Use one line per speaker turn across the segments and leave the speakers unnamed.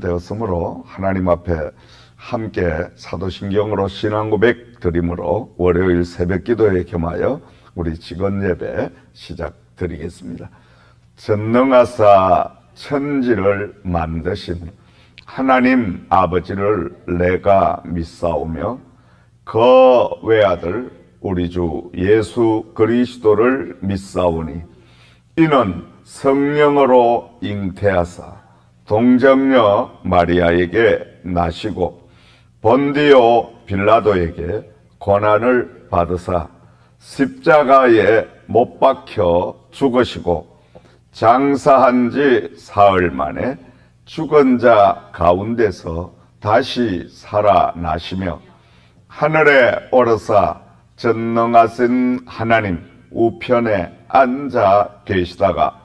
되었으므로 하나님 앞에 함께 사도신경으로 신앙고백 드림으로 월요일 새벽기도에 겸하여 우리 직원 예배 시작드리겠습니다. 전능하사 천지를 만드신 하나님 아버지를 내가 믿사오며 그 외아들 우리 주 예수 그리스도를 믿사오니 이는 성령으로 잉태하사 동정녀 마리아에게 나시고 본디오 빌라도에게 고난을 받으사 십자가에 못 박혀 죽으시고 장사한 지 사흘 만에 죽은 자 가운데서 다시 살아나시며 하늘에 오르사 전능하신 하나님 우편에 앉아 계시다가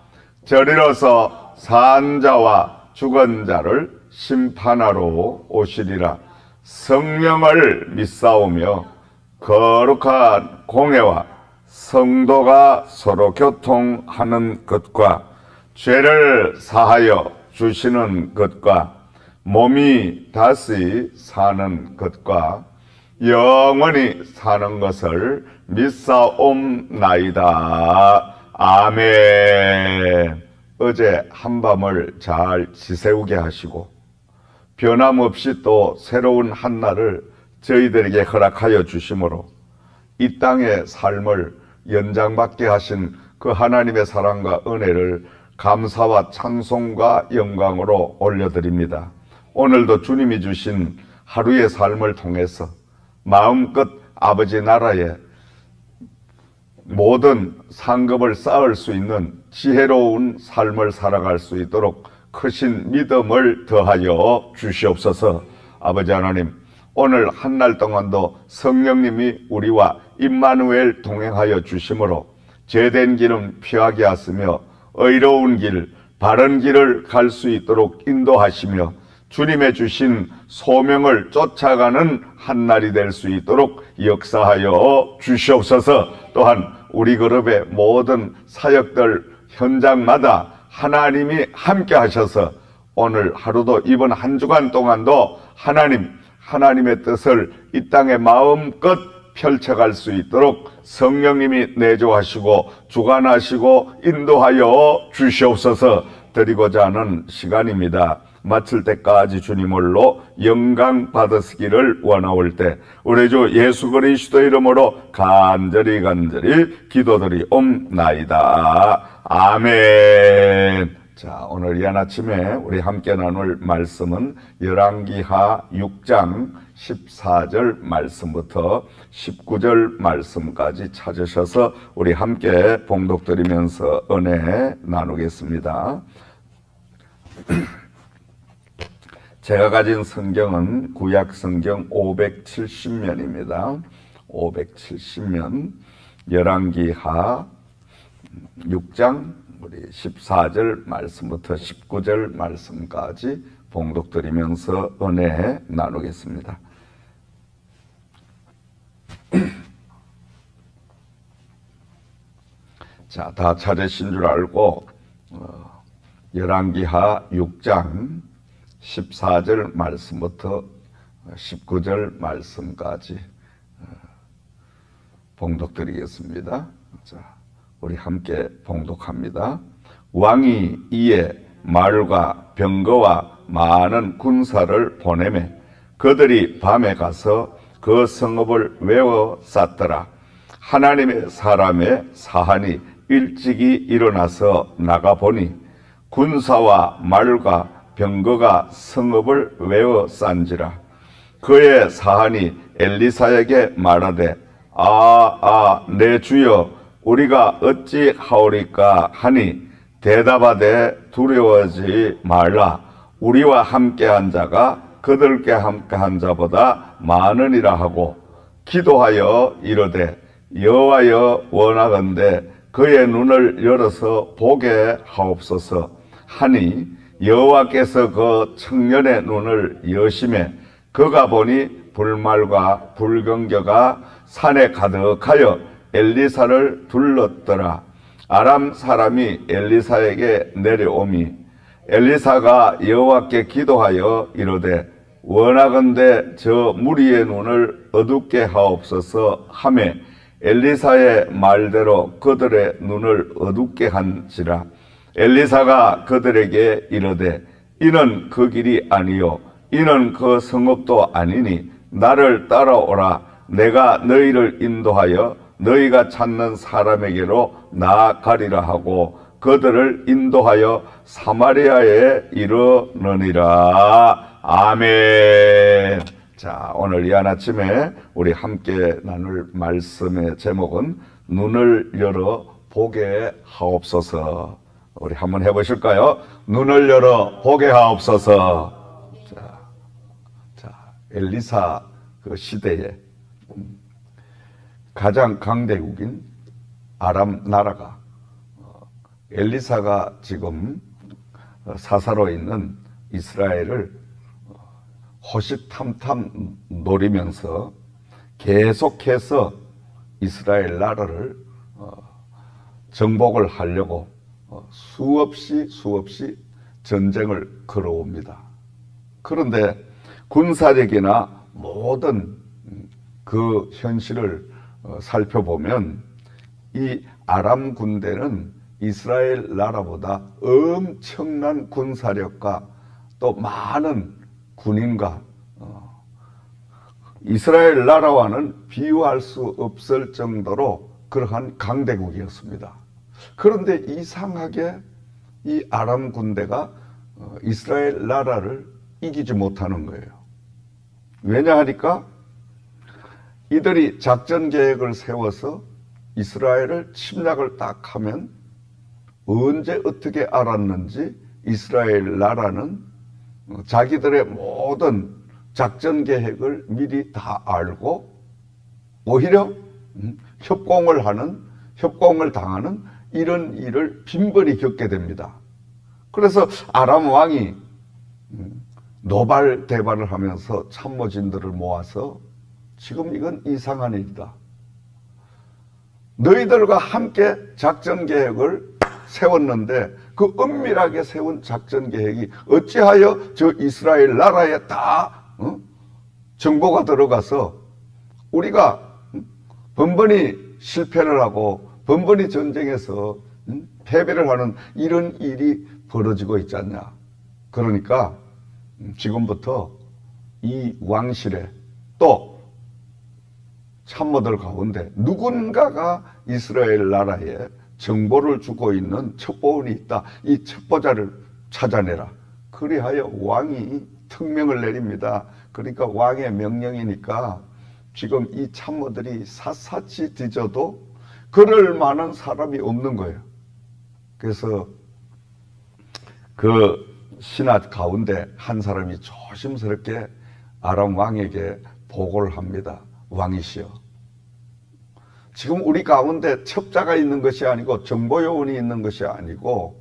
저리로서 산 자와 죽은 자를 심판하러 오시리라. 성령을 믿사오며 거룩한 공회와 성도가 서로 교통하는 것과 죄를 사하여 주시는 것과 몸이 다시 사는 것과 영원히 사는 것을 믿사옵나이다. 아멘. 어제 한밤을 잘 지새우게 하시고 변함없이 또 새로운 한날을 저희들에게 허락하여 주심으로 이 땅의 삶을 연장받게 하신 그 하나님의 사랑과 은혜를 감사와 찬송과 영광으로 올려드립니다. 오늘도 주님이 주신 하루의 삶을 통해서 마음껏 아버지 나라에 모든 상급을 쌓을 수 있는 지혜로운 삶을 살아갈 수 있도록 크신 믿음을 더하여 주시옵소서. 아버지 하나님, 오늘 한날 동안도 성령님이 우리와 임마누엘 동행하여 주심으로 죄된 길은 피하게 하시며 의로운 길, 바른 길을 갈 수 있도록 인도하시며 주님의 주신 소명을 쫓아가는 한날이 될 수 있도록 역사하여 주시옵소서. 또한 우리 그룹의 모든 사역들 현장마다 하나님이 함께 하셔서 오늘 하루도 이번 한 주간 동안도 하나님의 뜻을 이 땅에 마음껏 펼쳐갈 수 있도록 성령님이 내조하시고 주관하시고 인도하여 주시옵소서. 드리고자 하는 시간입니다. 마칠 때까지 주님을로 영광 받으시기를 원하올 때 우리 주 예수 그리스도 이름으로 간절히 기도드리옵나이다. 아멘. 자, 오늘 이 아침에 우리 함께 나눌 말씀은 열왕기하 6장 14절 말씀부터 19절 말씀까지 찾으셔서 우리 함께 봉독드리면서 은혜 나누겠습니다. 제가 가진 성경은 구약 성경 570면입니다. 570면 열왕기하 6장 우리 14절 말씀부터 19절 말씀까지 봉독드리면서 은혜 나누겠습니다. 자, 다 찾으신 줄 알고 열왕기하 6장 14절 말씀부터 19절 말씀까지 봉독드리겠습니다. 자, 우리 함께 봉독합니다. 왕이 이에 말과 병거와 많은 군사를 보내매 그들이 밤에 가서 그 성읍을 외워 쌌더라. 하나님의 사람의 사한이 일찍이 일어나서 나가보니 군사와 말과 병거가 성읍을 외워 싼지라. 그의 사한이 엘리사에게 말하되 내 주여 우리가 어찌 하오리까 하니 대답하되 두려워하지 말라. 우리와 함께한 자가 그들께 함께한 자보다 많으니라 하고 기도하여 이르되 여호와여 원하건대 그의 눈을 열어서 보게 하옵소서 하니 여호와께서 그 청년의 눈을 여심해 그가 보니 불말과 불경겨가 산에 가득하여 엘리사를 둘렀더라. 아람 사람이 엘리사에게 내려오미 엘리사가 여호와께 기도하여 이르되 원하건대 저 무리의 눈을 어둡게 하옵소서 하매 엘리사의 말대로 그들의 눈을 어둡게 한지라. 엘리사가 그들에게 이르되 이는 그 길이 아니요 이는 그 성읍도 아니니 나를 따라오라. 내가 너희를 인도하여 너희가 찾는 사람에게로 나아가리라 하고 그들을 인도하여 사마리아에 이르느니라. 아멘. 자, 오늘 이 한 아침에 우리 함께 나눌 말씀의 제목은 눈을 열어 보게 하옵소서. 우리 한번 해보실까요? 눈을 열어 보게 하옵소서. 자, 엘리사 그 시대에 가장 강대국인 아람 나라가 엘리사가 지금 사사로 있는 이스라엘을 호시탐탐 노리면서 계속해서 이스라엘 나라를 정복을 하려고 수없이 전쟁을 걸어옵니다. 그런데 군사력이나 모든 그 현실을 살펴보면 이 아람 군대는 이스라엘 나라보다 엄청난 군사력과 또 많은 군인과 이스라엘 나라와는 비교할 수 없을 정도로 그러한 강대국이었습니다. 그런데 이상하게 이 아람 군대가 이스라엘 나라를 이기지 못하는 거예요. 왜냐하니까 이들이 작전 계획을 세워서 이스라엘을 침략을 딱 하면 언제 어떻게 알았는지 이스라엘 나라는 자기들의 모든 작전 계획을 미리 다 알고 오히려 협공을 당하는 이런 일을 빈번히 겪게 됩니다. 그래서 아람 왕이 노발대발을 하면서 참모진들을 모아서 지금 이건 이상한 일이다. 너희들과 함께 작전 계획을 세웠는데 그 은밀하게 세운 작전 계획이 어찌하여 저 이스라엘 나라에 다 정보가 들어가서 우리가 번번이 실패를 하고 번번이 전쟁에서 패배를 하는 이런 일이 벌어지고 있지 않냐. 그러니까 지금부터 이 왕실에 또 참모들 가운데 누군가가 이스라엘 나라에 정보를 주고 있는 첩보원이 있다. 이 첩보자를 찾아내라. 그리하여 왕이 특명을 내립니다. 그러니까 왕의 명령이니까 지금 이 참모들이 샅샅이 뒤져도 그럴 만한 사람이 없는 거예요. 그래서 그 신하 가운데 한 사람이 조심스럽게 아람 왕에게 보고를 합니다. 왕이시여, 지금 우리 가운데 첩자가 있는 것이 아니고 정보요원이 있는 것이 아니고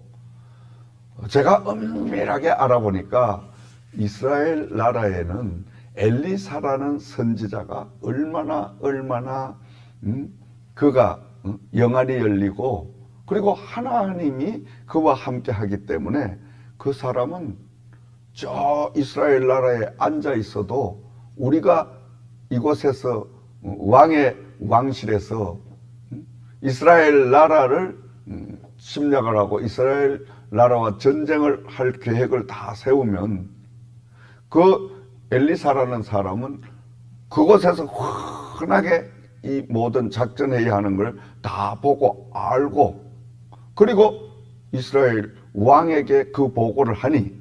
제가 은밀하게 알아보니까 이스라엘 나라에는 엘리사라는 선지자가 얼마나 그가 영안이 열리고 그리고 하나님이 그와 함께 하기 때문에 그 사람은 저 이스라엘 나라에 앉아 있어도 우리가 이곳에서 왕의 왕실에서 이스라엘 나라를 침략을 하고 이스라엘 나라와 전쟁을 할 계획을 다 세우면 그 엘리사라는 사람은 그곳에서 흔하게 이 모든 작전회의 하는 걸 다 보고 알고 그리고 이스라엘 왕에게 그 보고를 하니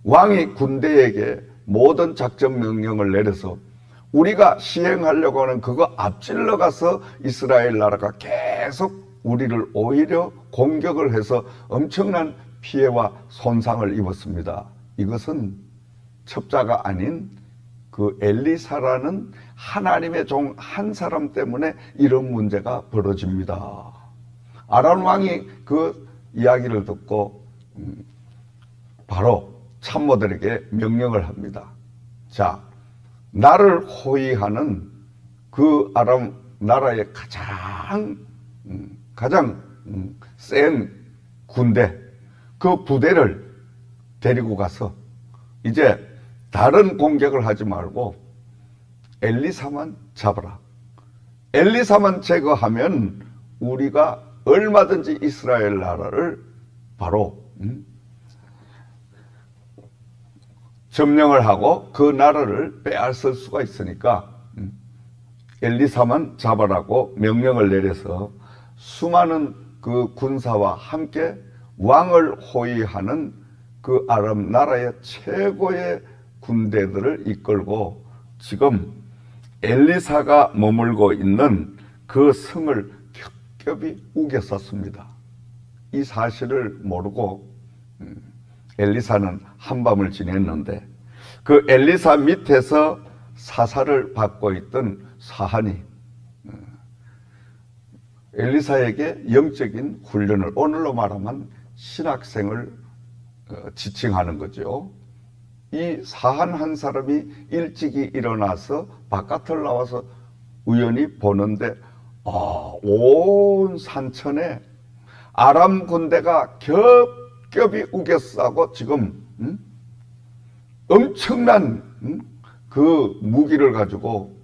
왕이 군대에게 모든 작전 명령을 내려서 우리가 시행하려고 하는 그거 앞질러 가서 이스라엘 나라가 계속 우리를 오히려 공격을 해서 엄청난 피해와 손상을 입었습니다. 이것은 첩자가 아닌 그 엘리사라는 하나님의 종 한 사람 때문에 이런 문제가 벌어집니다. 아람 왕이 그 이야기를 듣고 바로 참모들에게 명령을 합니다. 자, 나를 호위하는 그 아람 나라의 가장 센 군대, 그 부대를 데리고 가서 이제 다른 공격을 하지 말고 엘리사만 잡아라. 엘리사만 제거하면 우리가 얼마든지 이스라엘 나라를 바로 점령을 하고 그 나라를 빼앗을 수가 있으니까 엘리사만 잡아라고 명령을 내려서 수많은 그 군사와 함께 왕을 호위하는 그 아람 나라의 최고의 군대들을 이끌고 지금 엘리사가 머물고 있는 그 성을 겹겹이 우겼었습니다. 이 사실을 모르고 엘리사는 한밤을 지냈는데 그 엘리사 밑에서 사사를 받고 있던 사한이 엘리사에게 영적인 훈련을, 오늘로 말하면 신학생을 지칭하는 거죠. 이 사한 한 사람이 일찍이 일어나서 바깥을 나와서 우연히 보는데 온 산천에 아람 군대가 겹겹이 우겨싸고 지금 엄청난 그 무기를 가지고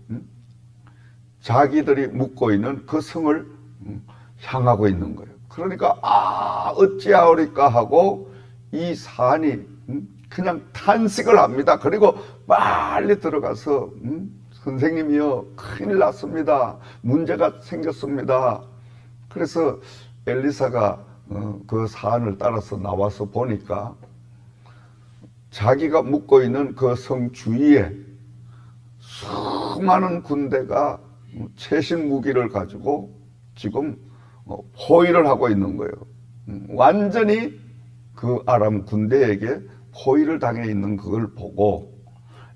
자기들이 묵고 있는 그 성을 향하고 있는 거예요. 그러니까 어찌하오리까 하고 이 사한이 그냥 탄식을 합니다. 그리고 빨리 들어가서 선생님이요, 큰일 났습니다. 문제가 생겼습니다. 그래서 엘리사가 그 사안을 따라서 나와서 보니까 자기가 묵고 있는 그 성 주위에 수많은 군대가 최신 무기를 가지고 지금 포위를 하고 있는 거예요. 완전히 그 아람 군대에게 포위를 당해 있는 그걸 보고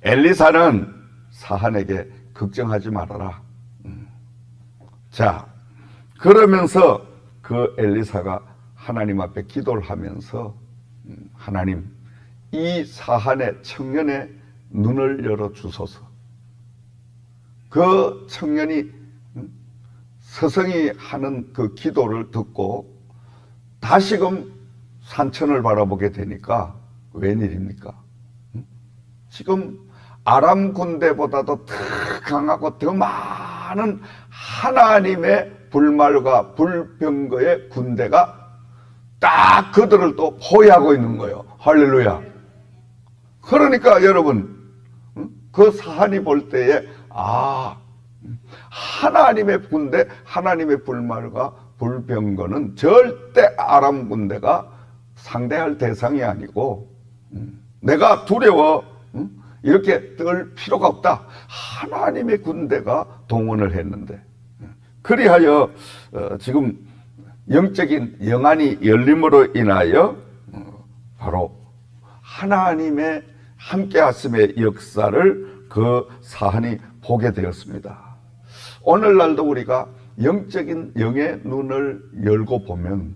엘리사는 사한에게 걱정하지 말아라. 자, 그러면서 그 엘리사가 하나님 앞에 기도를 하면서 하나님, 이 사한의 청년의 눈을 열어 주소서. 그 청년이 서성이 하는 그 기도를 듣고 다시금 산천을 바라보게 되니까 웬일입니까? 지금 아람 군대보다도 더 강하고 더 많은 하나님의 불말과 불병거의 군대가 딱 그들을 또 포위하고 있는 거예요. 할렐루야. 그러니까 여러분, 그 사한이 볼 때에 하나님의 군대, 하나님의 불말과 불병거는 절대 아람 군대가 상대할 대상이 아니고 내가 두려워 이렇게 떨 필요가 없다. 하나님의 군대가 동원을 했는데, 그리하여 지금 영적인 영안이 열림으로 인하여 바로 하나님의 함께하심의 역사를 그 사한이 보게 되었습니다. 오늘날도 우리가 영적인 영의 눈을 열고 보면,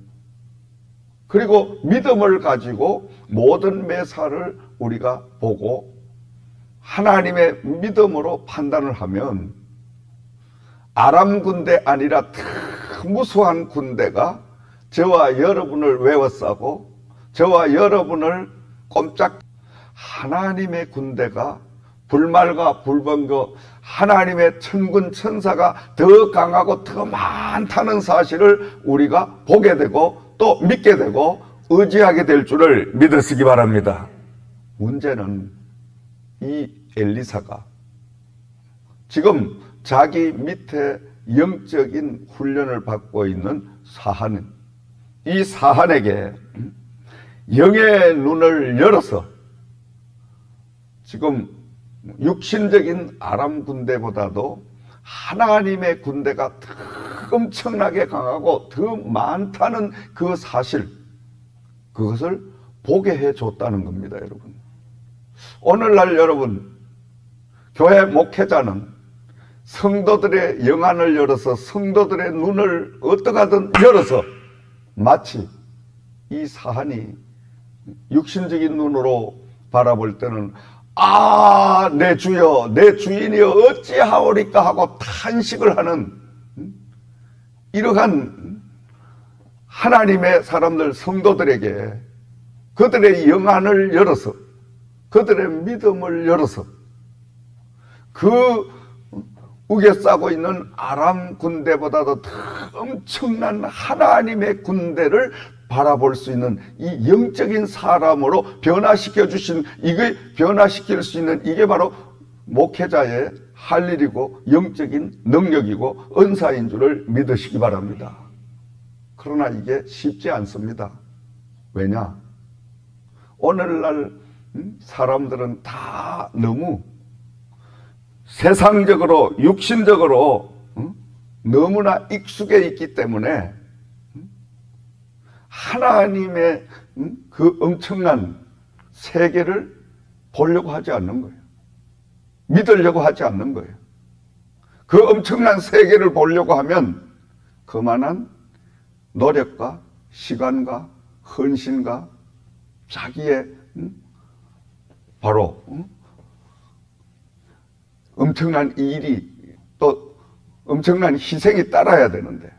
그리고 믿음을 가지고 모든 매사를 우리가 보고 하나님의 믿음으로 판단을 하면 아람 군대 아니라 더 무수한 군대가 저와 여러분을 외워싸고 저와 여러분을 꼼짝, 하나님의 군대가 불말과 불병거, 하나님의 천군 천사가 더 강하고 더 많다는 사실을 우리가 보게 되고 또 믿게 되고 의지하게 될 줄을 믿으시기 바랍니다. 문제는 이 엘리사가 지금 자기 밑에 영적인 훈련을 받고 있는 사한은, 이 사한에게 영의 눈을 열어서 지금 육신적인 아람 군대보다도 하나님의 군대가 더 엄청나게 강하고 더 많다는 그 사실, 그것을 보게 해줬다는 겁니다. 여러분, 오늘날 여러분, 교회 목회자는 성도들의 영안을 열어서 성도들의 눈을 어떻게 하든 열어서 마치 이 사한이 육신적인 눈으로 바라볼 때는 내 주여, 내 주인이여 어찌하오리까 하고 탄식을 하는 이러한 하나님의 사람들, 성도들에게 그들의 영안을 열어서, 그들의 믿음을 열어서 그 우겨싸고 있는 아람 군대보다도 더 엄청난 하나님의 군대를 바라볼 수 있는 이 영적인 사람으로 변화시켜 주신, 이게 변화시킬 수 있는 이게 바로 목회자의 할 일이고 영적인 능력이고 은사인 줄을 믿으시기 바랍니다. 그러나 이게 쉽지 않습니다. 왜냐? 오늘날 사람들은 다 너무 세상적으로 육신적으로 너무나 익숙해 있기 때문에 하나님의 그 엄청난 세계를 보려고 하지 않는 거예요. 믿으려고 하지 않는 거예요. 그 엄청난 세계를 보려고 하면 그만한 노력과 시간과 헌신과 자기의 바로 엄청난 일이 또 엄청난 희생이 따라야 되는데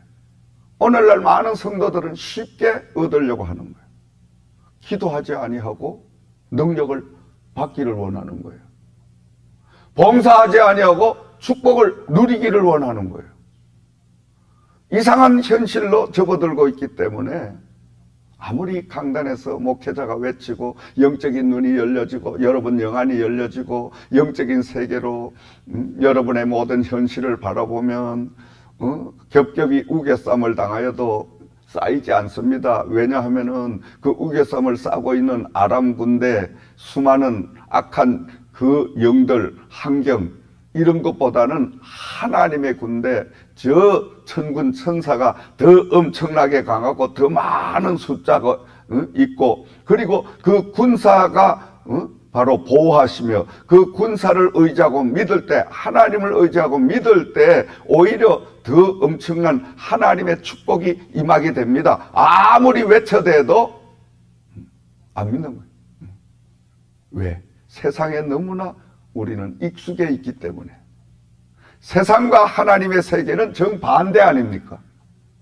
오늘날 많은 성도들은 쉽게 얻으려고 하는 거예요. 기도하지 아니하고 능력을 받기를 원하는 거예요. 봉사하지 아니하고 축복을 누리기를 원하는 거예요. 이상한 현실로 접어들고 있기 때문에 아무리 강단에서 목회자가 외치고 영적인 눈이 열려지고 여러분 영안이 열려지고 영적인 세계로 여러분의 모든 현실을 바라보면 겹겹이 우겨쌈을 당하여도 쌓이지 않습니다. 왜냐하면은 그 우겨쌈을 싸고 있는 아람 군대, 수많은 악한 그 영들, 환경 이런 것보다는 하나님의 군대, 저 천군 천사가 더 엄청나게 강하고 더 많은 숫자가 있고, 그리고 그 군사가 바로 보호하시며 그 군사를 의지하고 믿을 때, 하나님을 의지하고 믿을 때 오히려 더 엄청난 하나님의 축복이 임하게 됩니다. 아무리 외쳐대도 안 믿는 거예요. 왜? 세상에 너무나 우리는 익숙해 있기 때문에. 세상과 하나님의 세계는 정반대 아닙니까?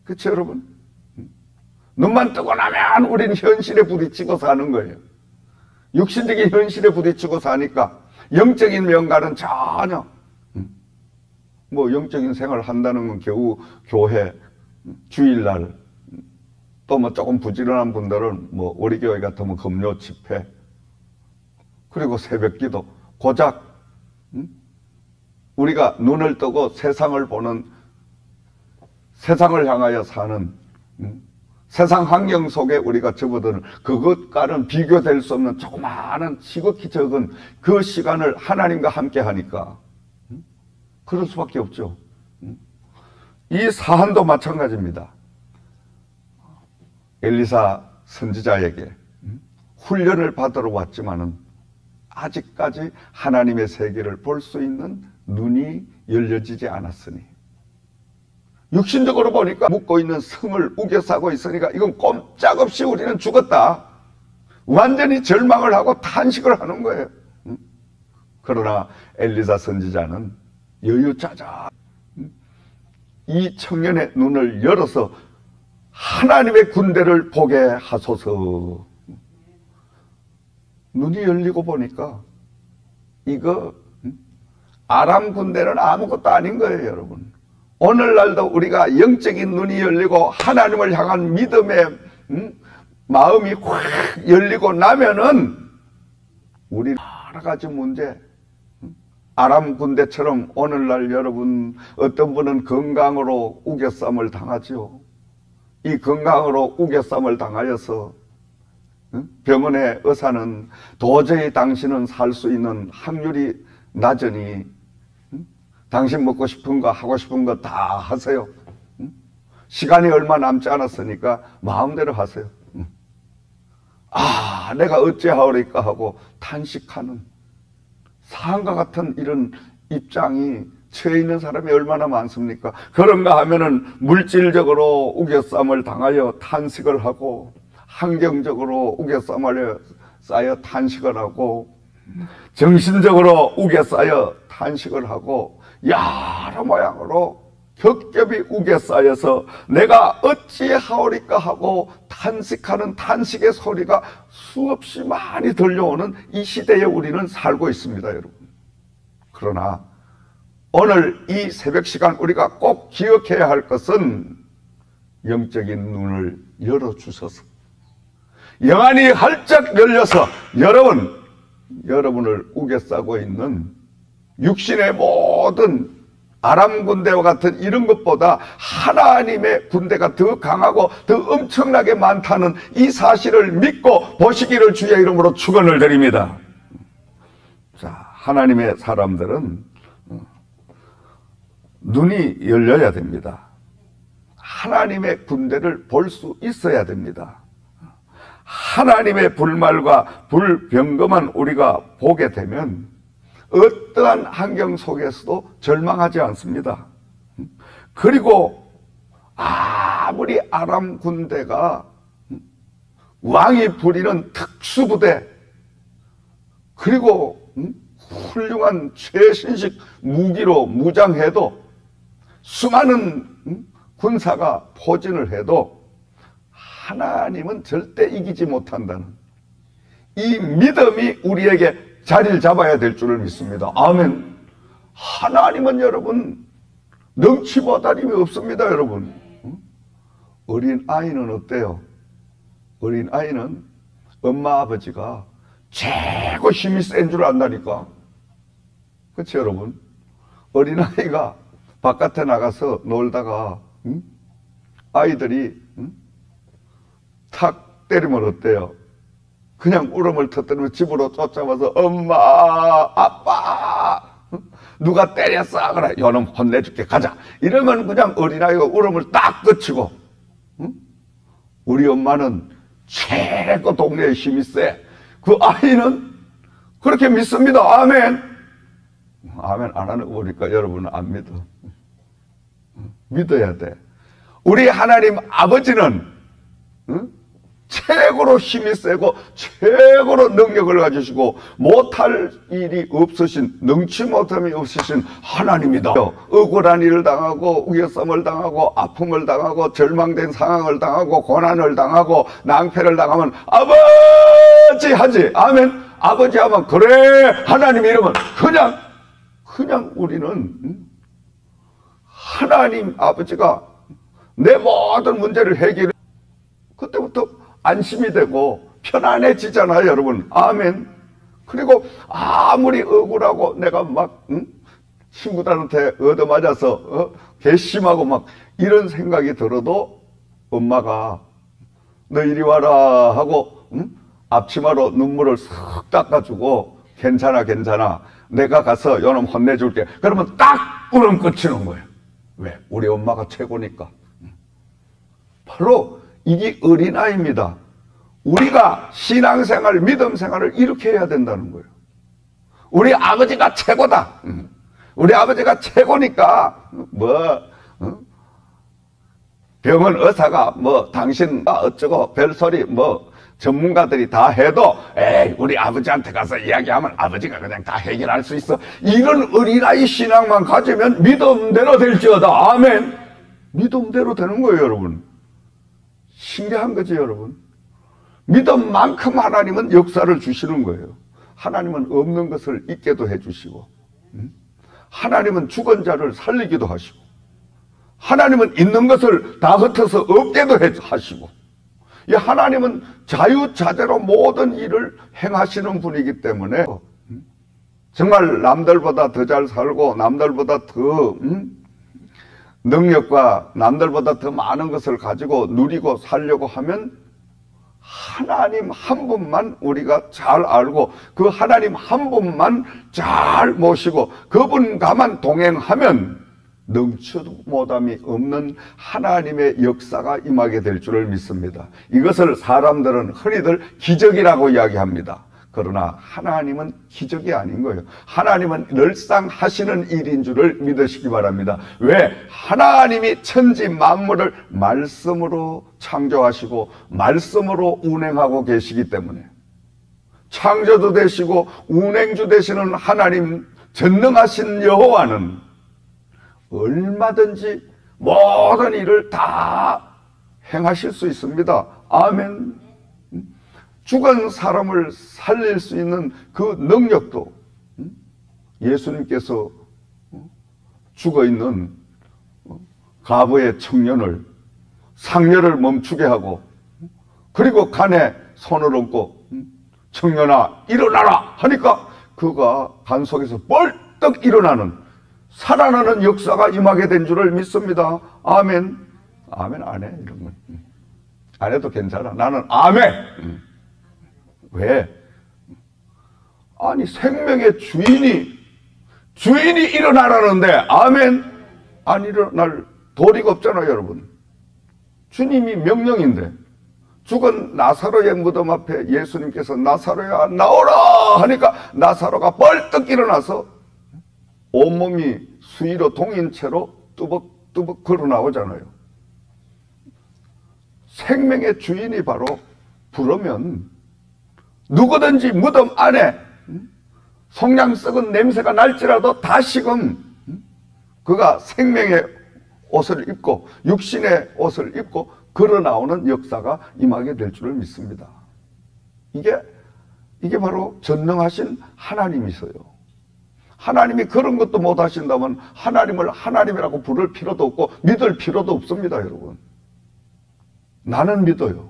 그렇죠, 여러분? 눈만 뜨고 나면 우리는 현실에 부딪히고 사는 거예요. 육신적인 현실에 부딪히고 사니까 영적인 명가는 전혀, 뭐 영적인 생활을 한다는 건 겨우 교회, 주일날, 또 뭐 조금 부지런한 분들은 뭐 우리 교회 같으면 금요 집회, 그리고 새벽기도, 고작 우리가 눈을 뜨고 세상을 보는, 세상을 향하여 사는 세상 환경 속에 우리가 접어드는 그것과는 비교될 수 없는 조그마한 지극히 적은 그 시간을 하나님과 함께 하니까 그럴 수밖에 없죠. 이 사안도 마찬가지입니다. 엘리사 선지자에게 훈련을 받으러 왔지만은 아직까지 하나님의 세계를 볼 수 있는 눈이 열려지지 않았으니, 육신적으로 보니까 묻고 있는 성을 우겨싸고 있으니까 이건 꼼짝없이 우리는 죽었다, 완전히 절망을 하고 탄식을 하는 거예요. 그러나 엘리사 선지자는 여유자자 이 청년의 눈을 열어서 하나님의 군대를 보게 하소서. 눈이 열리고 보니까 이거 아람 군대는 아무것도 아닌 거예요, 여러분. 오늘날도 우리가 영적인 눈이 열리고 하나님을 향한 믿음의 마음이 확 열리고 나면은 우리 여러 가지 문제, 아람 군대처럼 오늘날 여러분 어떤 분은 건강으로 우겨쌈을 당하죠. 이 건강으로 우겨쌈을 당하여서 병원의 의사는 도저히 당신은 살 수 있는 확률이 낮으니 당신 먹고 싶은 거 하고 싶은 거 다 하세요. 시간이 얼마 남지 않았으니까 마음대로 하세요. 아, 내가 어찌하오리까 하고 탄식하는 사람과 같은 이런 입장이 처해 있는 사람이 얼마나 많습니까? 그런가 하면은 물질적으로 우겨쌈을 당하여 탄식을 하고, 환경적으로 우겨쌈을 쌓여 탄식을 하고, 정신적으로 우겨싸여 탄식을 하고, 여러 모양으로 겹겹이 우겨싸여서 내가 어찌하오리까 하고 탄식하는 탄식의 소리가 수없이 많이 들려오는 이 시대에 우리는 살고 있습니다, 여러분. 그러나 오늘 이 새벽 시간 우리가 꼭 기억해야 할 것은 영적인 눈을 열어주셔서 영안이 활짝 열려서 여러분을 우겨싸고 있는 육신의 모든 아람 군대와 같은 이런 것보다 하나님의 군대가 더 강하고 더 엄청나게 많다는 이 사실을 믿고 보시기를 주의 이름으로 축원을 드립니다. 자, 하나님의 사람들은 눈이 열려야 됩니다. 하나님의 군대를 볼 수 있어야 됩니다. 하나님의 불말과 불병거만 우리가 보게 되면 어떠한 환경 속에서도 절망하지 않습니다. 그리고 아무리 아람 군대가 왕이 부리는 특수부대 그리고 훌륭한 최신식 무기로 무장해도 수많은 군사가 포진을 해도 하나님은 절대 이기지 못한다는 이 믿음이 우리에게 자리를 잡아야 될 줄을 믿습니다. 아멘. 하나님은 여러분 능치보다림이 없습니다. 여러분 어린 아이는 어때요? 어린 아이는 엄마 아버지가 최고 힘이 센 줄 안다니까. 그렇지 여러분? 어린아이가 바깥에 나가서 놀다가 아이들이 탁 때리면 어때요? 그냥 울음을 터뜨리면 집으로 쫓아와서 엄마 아빠 누가 때렸어? 그래 요놈 혼내줄게 가자. 이러면 그냥 어린아이가 울음을 딱 그치고 우리 엄마는 최고 동네에 힘이 세. 그 아이는 그렇게 믿습니다. 아멘. 아멘 안 하는 거 보니까 여러분은 안 믿어. 믿어야 돼. 우리 하나님 아버지는 최고로 힘이 세고 최고로 능력을 가지시고 못할 일이 없으신 능치 못함이 없으신 하나님이다. 억울한 일을 당하고 우겨쌈을 당하고 아픔을 당하고 절망된 상황을 당하고 고난을 당하고 낭패를 당하면 아버지 하지. 아멘. 아버지 하면 그래 하나님 이러면 그냥 우리는 하나님 아버지가 내 모든 문제를 해결해 그때부터 안심이 되고 편안해지잖아요 여러분. 아멘. 그리고 아무리 억울하고 내가 막 친구들한테 얻어맞아서 괘씸하고 막 이런 생각이 들어도 엄마가 너 이리 와라 하고 앞치마로 눈물을 쓱 닦아주고 괜찮아 내가 가서 요놈 혼내줄게. 그러면 딱 울음 끝이는 거예요. 왜? 우리 엄마가 최고니까. 바로 이게 어린아이입니다. 우리가 신앙생활, 믿음생활을 이렇게 해야 된다는 거예요. 우리 아버지가 최고다. 우리 아버지가 최고니까 병원 의사가 당신 어쩌고 별소리 전문가들이 다 해도 에이 우리 아버지한테 가서 이야기하면 아버지가 그냥 다 해결할 수 있어. 이런 어린아이 신앙만 가지면 믿음대로 될지어다. 아멘. 믿음대로 되는 거예요 여러분. 신기한 거지 여러분. 믿음만큼 하나님은 역사를 주시는 거예요. 하나님은 없는 것을 있게도 해주시고 하나님은 죽은 자를 살리기도 하시고 하나님은 있는 것을 다 흩어서 없게도 하시고 이 하나님은 자유자재로 모든 일을 행하시는 분이기 때문에 정말 남들보다 더 잘 살고 남들보다 더 능력과 남들보다 더 많은 것을 가지고 누리고 살려고 하면 하나님 한 분만 우리가 잘 알고 그 하나님 한 분만 잘 모시고 그분과만 동행하면 능치 못함이 없는 하나님의 역사가 임하게 될 줄을 믿습니다. 이것을 사람들은 흔히들 기적이라고 이야기합니다. 그러나 하나님은 기적이 아닌 거예요. 하나님은 늘상 하시는 일인 줄을 믿으시기 바랍니다. 왜? 하나님이 천지 만물을 말씀으로 창조하시고 말씀으로 운행하고 계시기 때문에 창조도 되시고 운행주 되시는 하나님 전능하신 여호와는 얼마든지 모든 일을 다 행하실 수 있습니다. 아멘. 죽은 사람을 살릴 수 있는 그 능력도 예수님께서 죽어있는 과부의 청년을 상녀를 멈추게 하고 그리고 간에 손을 얹고 청년아 일어나라 하니까 그가 간 속에서 벌떡 일어나는 살아나는 역사가 임하게 된 줄을 믿습니다. 아멘. 아멘 안 해 이런 건. 안 해도 괜찮아. 나는 아멘. 왜? 아니 생명의 주인이 일어나라는데 아멘 안 일어날 도리가 없잖아요 여러분. 주님이 명령인데 죽은 나사로의 무덤 앞에 예수님께서 나사로야 나오라 하니까 나사로가 벌떡 일어나서 온몸이 수의로 동인 채로 뚜벅뚜벅 걸어 나오잖아요. 생명의 주인이 바로 부르면 누구든지 무덤 안에 성냥 썩은 냄새가 날지라도 다시금 그가 생명의 옷을 입고 육신의 옷을 입고 걸어 나오는 역사가 임하게 될 줄을 믿습니다. 이게 바로 전능하신 하나님이세요. 하나님이 그런 것도 못 하신다면 하나님을 하나님이라고 부를 필요도 없고 믿을 필요도 없습니다, 여러분. 나는 믿어요.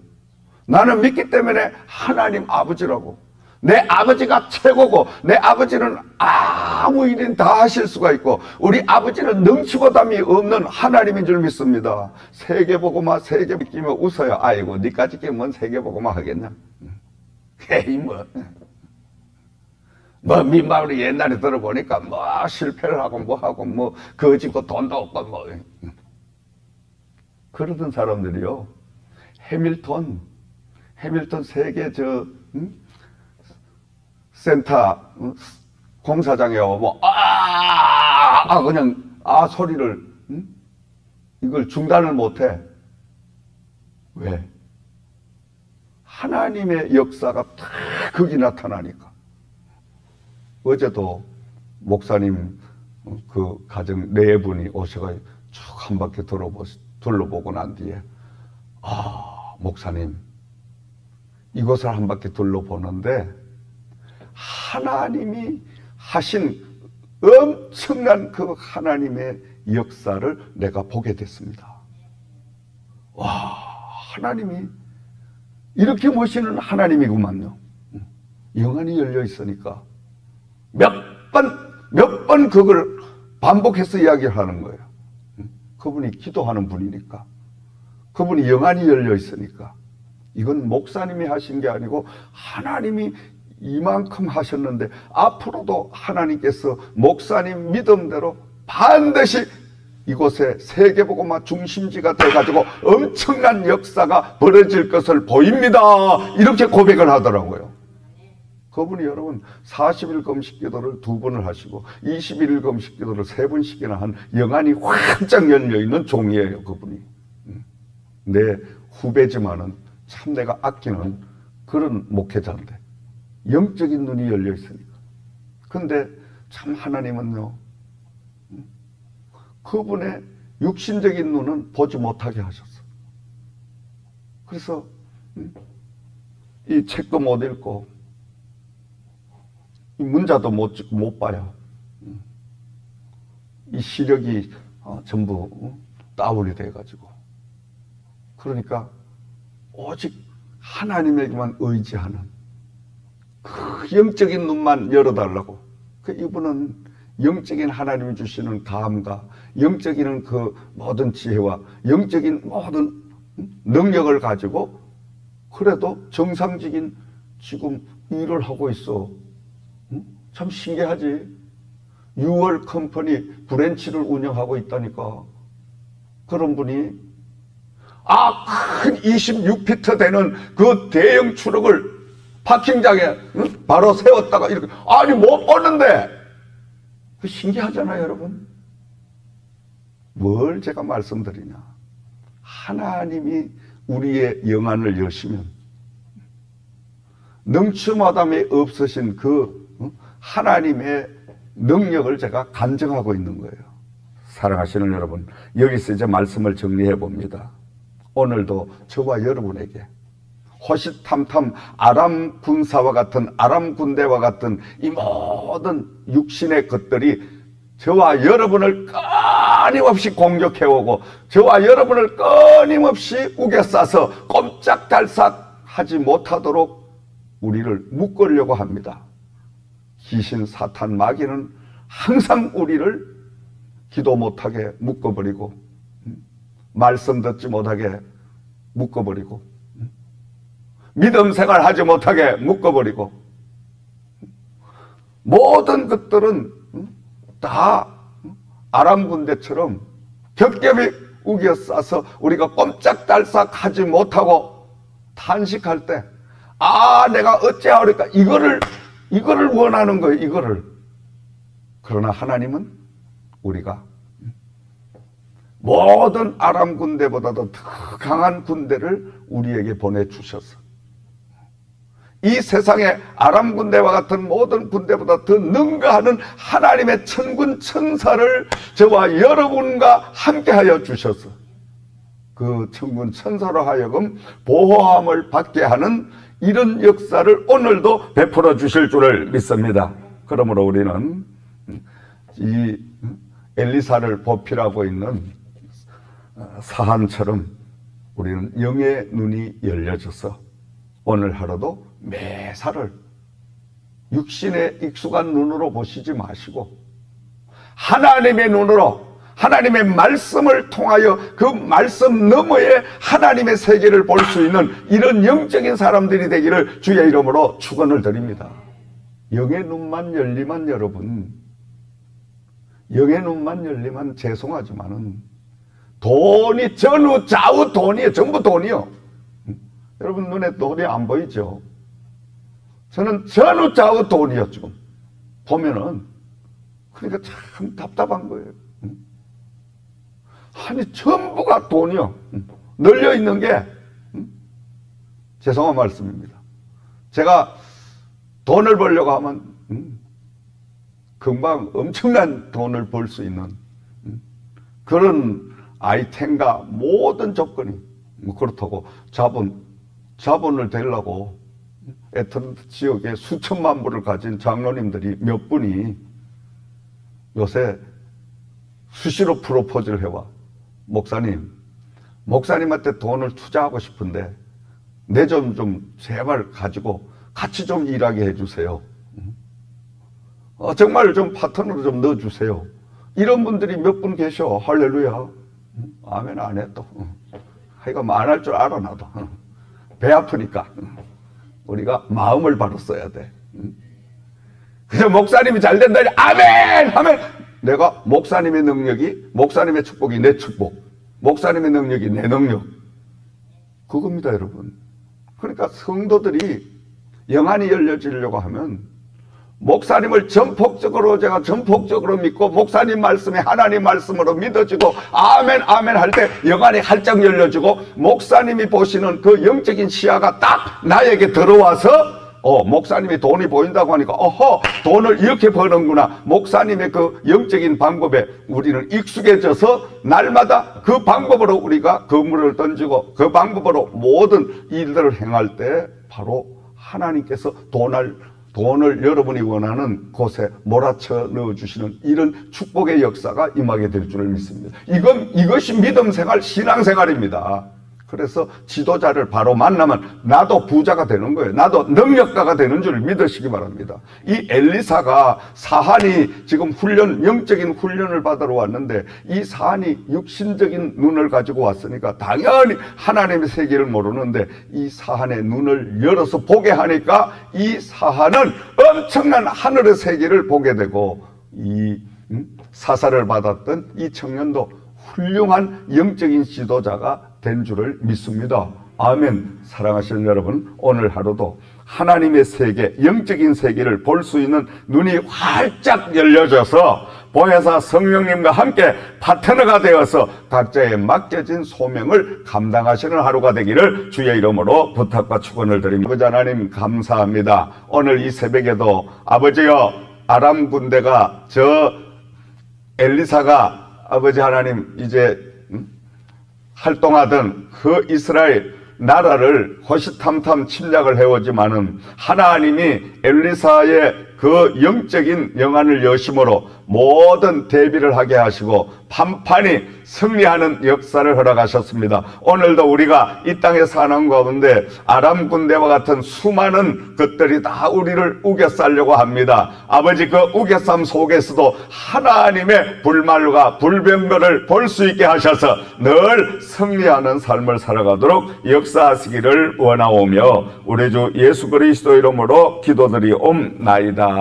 나는 믿기 때문에 하나님 아버지라고. 내 아버지가 최고고 내 아버지는 아무 일은 다 하실 수가 있고 우리 아버지는 능치고 담이 없는 하나님인 줄 믿습니다. 세계보고마 세계 믿기면 웃어요. 아이고 니까지 끼면 세계보고마 하겠냐. 에이 뭐 민방울이 옛날에 들어보니까 뭐 실패를 하고 뭐 하고 뭐 거짓고 돈도 없고 뭐 그러던 사람들이요. 해밀턴 세계 센터 공사장에 오면 그냥 소리를 이걸 중단을 못해. 왜? 하나님의 역사가 다 거기 나타나니까. 어제도 목사님 그 가정 네 분이 오셔가 쭉 한 바퀴 둘러보고 난 뒤에 목사님 이곳을 한 바퀴 둘러보는데 하나님이 하신 엄청난 그 하나님의 역사를 내가 보게 됐습니다. 와, 하나님이 이렇게 모시는 하나님이구만요. 영안이 열려 있으니까 몇 번 그걸 반복해서 이야기를 하는 거예요. 그분이 기도하는 분이니까. 그분이 영안이 열려 있으니까. 이건 목사님이 하신 게 아니고 하나님이 이만큼 하셨는데 앞으로도 하나님께서 목사님 믿음대로 반드시 이곳에 세계복음화 중심지가 돼가지고 엄청난 역사가 벌어질 것을 보입니다. 이렇게 고백을 하더라고요. 그분이 여러분 40일 금식 기도를 2번을 하시고 21일 금식 기도를 3번씩이나 한 영안이 활짝 열려있는 종이에요. 그분이. 내 후배지만은 참 내가 아끼는 그런 목회자인데 영적인 눈이 열려 있으니까. 근데 참 하나님은요, 그분의 육신적인 눈은 보지 못하게 하셨어. 그래서 이 책도 못 읽고 이 문자도 못 봐요. 이 시력이 전부 다운이 돼가지고. 그러니까 오직 하나님에게만 의지하는 그 영적인 눈만 열어달라고. 그 이분은 영적인 하나님이 주시는 감과 영적인 그 모든 지혜와 영적인 모든 능력을 가지고 그래도 정상적인 지금 일을 하고 있어. 참 신기하지. 6월 컴퍼니 브랜치를 운영하고 있다니까. 그런 분이 큰 26피트 되는 그 대형 트럭을 파킹장에 바로 세웠다가 이렇게 못 보는데 그 신기하잖아요, 여러분. 뭘 제가 말씀드리냐. 하나님이 우리의 영안을 여시면 능추마담이 없으신 그 하나님의 능력을 제가 간증하고 있는 거예요. 사랑하시는 여러분, 여기서 이제 말씀을 정리해 봅니다. 오늘도 저와 여러분에게 호시탐탐 아람 군사와 같은 아람 군대와 같은 이 모든 육신의 것들이 저와 여러분을 끊임없이 공격해오고 저와 여러분을 끊임없이 우겨싸서 꼼짝달싹 하지 못하도록 우리를 묶으려고 합니다. 귀신, 사탄, 마귀는 항상 우리를 기도 못하게 묶어버리고 말씀 듣지 못하게 묶어버리고 믿음 생활 하지 못하게 묶어버리고 모든 것들은 다 아람 군대처럼 겹겹이 우겨싸서 우리가 꼼짝달싹 하지 못하고 탄식할 때 내가 어찌하오리까 이거를 원하는 거예요. 이거를. 그러나 하나님은 우리가 모든 아람 군대보다도 더 강한 군대를 우리에게 보내주셔서 이 세상의 아람 군대와 같은 모든 군대보다 더 능가하는 하나님의 천군 천사를 저와 여러분과 함께하여 주셔서 그 천군 천사로 하여금 보호함을 받게 하는 이런 역사를 오늘도 베풀어 주실 줄을 믿습니다. 그러므로 우리는 이 엘리사를 보필하고 있는 사한처럼 우리는 영의 눈이 열려져서 오늘 하루도 매사를 육신의 익숙한 눈으로 보시지 마시고 하나님의 눈으로 하나님의 말씀을 통하여 그 말씀 너머에 하나님의 세계를 볼 수 있는 이런 영적인 사람들이 되기를 주의 이름으로 축원을 드립니다. 영의 눈만 열리면 여러분, 영의 눈만 열리면 죄송하지만은 돈이 전후 좌우 돈이에요. 전부 돈이요. 여러분 눈에 돈이 안 보이죠? 저는 전후 좌우 돈이요. 지금 보면은 그러니까 참 답답한 거예요. 아니 전부가 돈이요. 널려 있는 게 죄송한 말씀입니다. 제가 돈을 벌려고 하면 금방 엄청난 돈을 벌 수 있는 그런 아이템과 모든 조건이 그렇다고 자본을 되려고 애틀랜타 지역에 수천만 불을 가진 장로님들이 몇 분이 요새 수시로 프로포즈를 해와. 목사님한테 돈을 투자하고 싶은데 내 좀 제발 가지고 같이 좀 일하게 해주세요. 정말 좀 파트너로 좀 넣어주세요. 이런 분들이 몇 분 계셔. 할렐루야. 아멘 안 해 또. 하여간 말할 줄 알아 나도. 배 아프니까 우리가 마음을 바로 써야 돼. 그래서 목사님이 잘 된다니 아멘 하면 내가 목사님의 능력이 목사님의 축복이 내 축복, 목사님의 능력이 내 능력, 그겁니다 여러분. 그러니까 성도들이 영안이 열려지려고 하면 목사님을 전폭적으로 제가 전폭적으로 믿고 목사님 말씀이 하나님 말씀으로 믿어지고 아멘 아멘 할 때 영안이 활짝 열려지고 목사님이 보시는 그 영적인 시야가 딱 나에게 들어와서 목사님이 돈이 보인다고 하니까 돈을 이렇게 버는구나. 목사님의 그 영적인 방법에 우리는 익숙해져서 날마다 그 방법으로 우리가 건물을 던지고 그 방법으로 모든 일들을 행할 때 바로 하나님께서 돈을 여러분이 원하는 곳에 몰아쳐 넣어주시는 이런 축복의 역사가 임하게 될 줄을 믿습니다. 이것이 믿음 생활, 신앙 생활입니다. 그래서 지도자를 바로 만나면 나도 부자가 되는 거예요. 나도 능력가가 되는 줄 믿으시기 바랍니다. 이 엘리사가 사한이 지금 영적인 훈련을 받으러 왔는데 이 사한이 육신적인 눈을 가지고 왔으니까 당연히 하나님의 세계를 모르는데 이 사한의 눈을 열어서 보게 하니까 이 사한은 엄청난 하늘의 세계를 보게 되고 이 사사를 받았던 이 청년도 훌륭한 영적인 지도자가 된 줄을 믿습니다. 아멘. 사랑하시는 여러분, 오늘 하루도 하나님의 세계, 영적인 세계를 볼 수 있는 눈이 활짝 열려져서 보혜사 성령님과 함께 파트너가 되어서 각자의 맡겨진 소명을 감당하시는 하루가 되기를 주의 이름으로 부탁과 축원을 드립니다. 아버지 하나님 감사합니다. 오늘 이 새벽에도 아버지여 아람 군대가 엘리사가 아버지 하나님 이제 활동하던 그 이스라엘 나라를 호시탐탐 침략을 해오지만은 하나님이 엘리사의 그 영적인 영안을 여심으로 모든 대비를 하게 하시고 판판히 승리하는 역사를 허락하셨습니다. 오늘도 우리가 이 땅에 사는 가운데 아람 군대와 같은 수많은 것들이 다 우리를 우겨싸려고 합니다. 아버지, 그 우겨쌈 속에서도 하나님의 불말과 불병거를 볼 수 있게 하셔서 늘 승리하는 삶을 살아가도록 역사하시기를 원하오며 우리 주 예수 그리스도 이름으로 기도드리옵나이다.